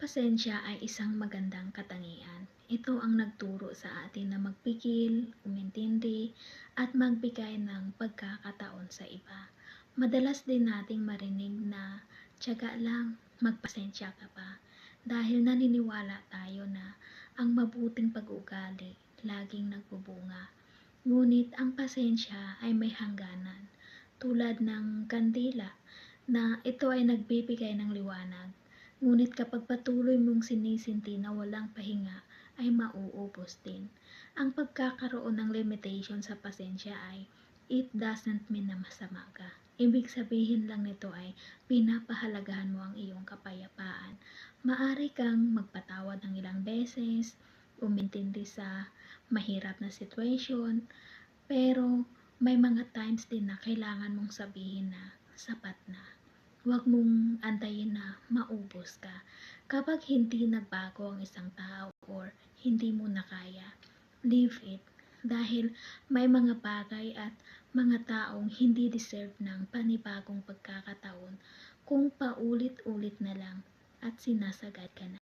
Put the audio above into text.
pasensya ay isang magandang katangian. Ito ang nagturo sa atin na magpigil, umintindi, at magbigay ng pagkakataon sa iba. Madalas din nating marinig na tiyaga lang, magpasensya ka pa. Dahil naniniwala tayo na ang mabuting pag-uugali laging nagbubunga. Ngunit ang pasensya ay may hangganan, tulad ng kandila na ito ay nagbibigay ng liwanag. Ngunit kapag patuloy mong sinisinti na walang pahinga, ay mauubos din. Ang pagkakaroon ng limitation sa pasensya ay it doesn't mean na masama ka. Ibig sabihin lang nito ay pinapahalagahan mo ang iyong kapayapaan. Maaari kang magpatawad ng ilang beses, umintindi sa mahirap na situation, pero may mga times din na kailangan mong sabihin na sapat na. Huwag mong antayin na maubos ka. Kapag hindi nagbago ang isang tao or hindi mo na kaya, leave it. Dahil may mga bagay at mga taong hindi deserve ng panibagong pagkakataon kung paulit-ulit na lang at sinasagad ka na.